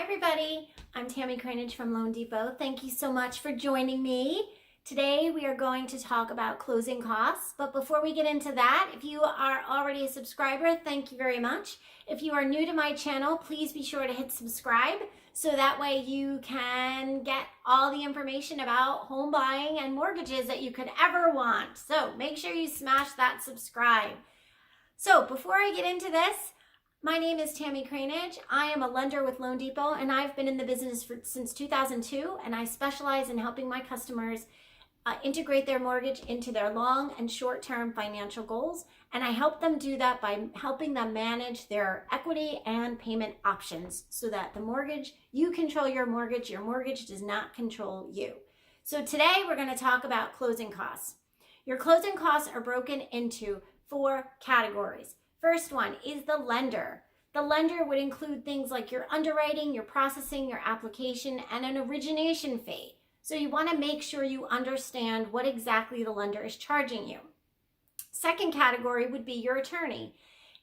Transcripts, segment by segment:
Hi everybody, I'm Tammy Cranage from Loan Depot. Thank you so much for joining me. Today we are going to talk about closing costs, but before we get into that, if you are already a subscriber, thank you very much. If you are new to my channel, please be sure to hit subscribe so that way you can get all the information about home buying and mortgages that you could ever want. So make sure you smash that subscribe. So before I get into this, my name is Tammy Cranage. I am a lender with Loan Depot, and I've been in the business since 2002, and I specialize in helping my customers integrate their mortgage into their long and short-term financial goals, and I help them do that by helping them manage their equity and payment options so that the mortgage, you control your mortgage does not control you. So today we're going to talk about closing costs. Your closing costs are broken into 4 categories. First one is the lender. The lender would include things like your underwriting, your processing, your application, and an origination fee. So you want to make sure you understand what exactly the lender is charging you. Second category would be your attorney.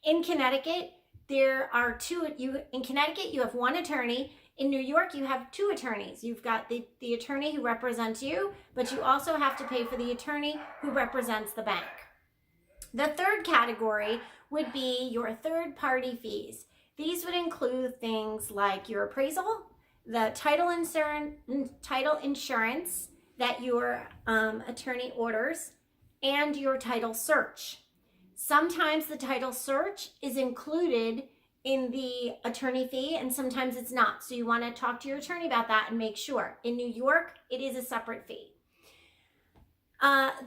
In Connecticut, there are in Connecticut, you have 1 attorney. In New York, you have 2 attorneys. You've got the attorney who represents you, but you also have to pay for the attorney who represents the bank. The third category would be your third-party fees. These would include things like your appraisal, the title insurance that your attorney orders, and your title search. Sometimes the title search is included in the attorney fee, and sometimes it's not. So you want to talk to your attorney about that and make sure. In New York, it is a separate fee.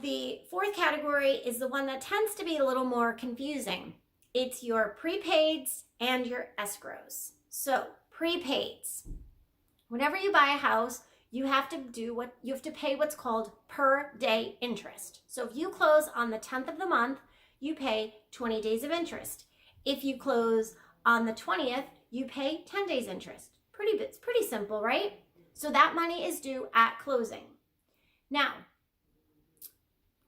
The fourth category is the one that tends to be a little more confusing. It's your prepaids and your escrows. So prepaids. Whenever you buy a house, you have to pay what's called per day interest. So if you close on the 10th of the month, you pay 20 days of interest. If you close on the 20th, you pay 10 days interest. It's pretty simple, right? So that money is due at closing. Now,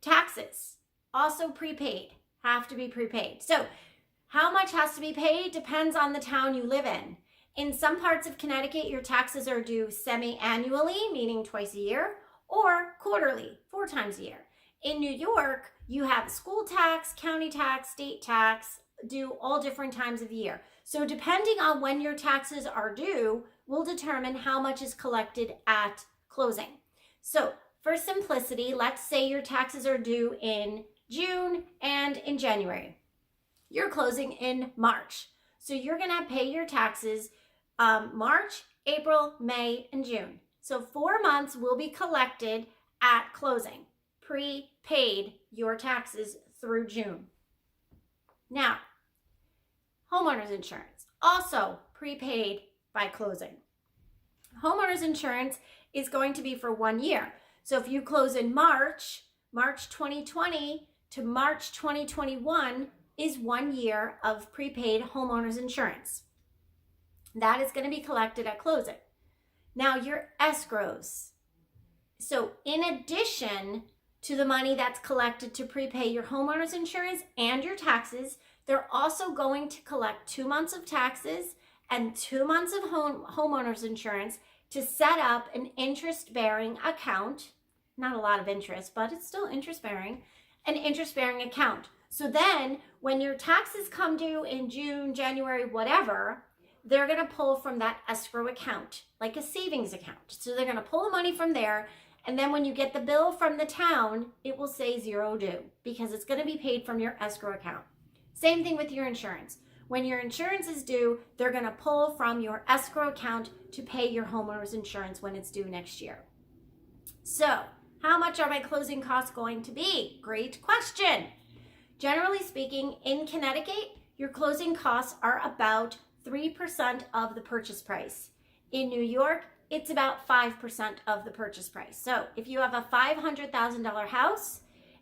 taxes, also prepaid, have to be prepaid. So how much has to be paid depends on the town you live in. In some parts of Connecticut, your taxes are due semi-annually, meaning twice a year, or quarterly, 4 times a year. In New York, you have school tax, county tax, state tax, due all different times of the year. So depending on when your taxes are due will determine how much is collected at closing. So for simplicity, let's say your taxes are due in June and in January. You're closing in March. So you're going to pay your taxes March, April, May, and June. So 4 months will be collected at closing. Prepaid your taxes through June. Now, homeowners insurance, also prepaid by closing. Homeowners insurance is going to be for 1 year. So if you close in March 2020 to March 2021 is 1 year of prepaid homeowners insurance. That is going to be collected at closing. Now your escrows. So in addition to the money that's collected to prepay your homeowners insurance and your taxes, they're also going to collect 2 months of taxes and 2 months of homeowners insurance to set up an interest-bearing account. Not a lot of interest, but it's still interest-bearing, an interest-bearing account. So then when your taxes come due in June, January, whatever, they're going to pull from that escrow account, like a savings account. So they're going to pull the money from there, and then when you get the bill from the town, it will say 0 due because it's going to be paid from your escrow account. Same thing with your insurance. When your insurance is due, they're going to pull from your escrow account to pay your homeowner's insurance when it's due next year. So, how much are my closing costs going to be? Great question. Generally speaking, in Connecticut, your closing costs are about 3% of the purchase price. In New York, it's about 5% of the purchase price. So if you have a $500,000 house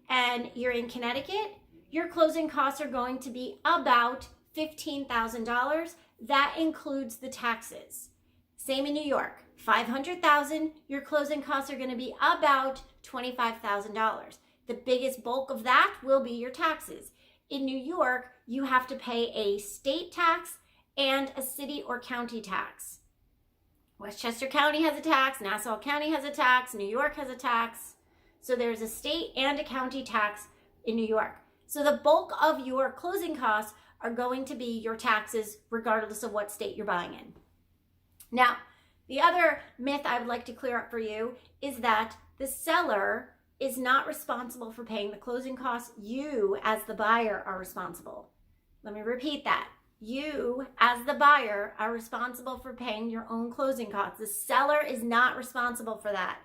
and you're in Connecticut, your closing costs are going to be about $15,000. That includes the taxes. Same in New York, $500,000, your closing costs are going to be about $25,000. The biggest bulk of that will be your taxes. In New York, you have to pay a state tax and a city or county tax. Westchester County has a tax, Nassau County has a tax, New York has a tax. So there's a state and a county tax in New York. So the bulk of your closing costs are going to be your taxes regardless of what state you're buying in. Now, the other myth I would like to clear up for you is that the seller is not responsible for paying the closing costs. You, as the buyer, are responsible. Let me repeat that. You, as the buyer, are responsible for paying your own closing costs. The seller is not responsible for that.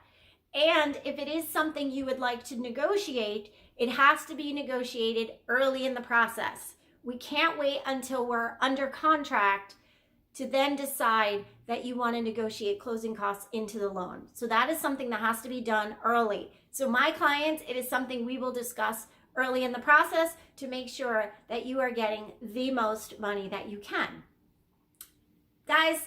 And if it is something you would like to negotiate, it has to be negotiated early in the process. We can't wait until we're under contract to then decide that you want to negotiate closing costs into the loan. So that is something that has to be done early. So my clients, it is something we will discuss early in the process to make sure that you are getting the most money that you can. Guys,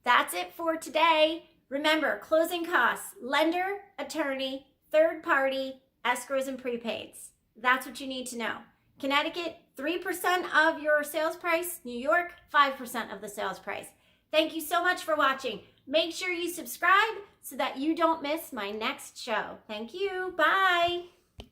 that's it for today. Remember, closing costs, lender, attorney, third party, escrows, and prepaids. That's what you need to know. Connecticut, 3% of your sales price. New York, 5% of the sales price. Thank you so much for watching. Make sure you subscribe so that you don't miss my next show. Thank you. Bye.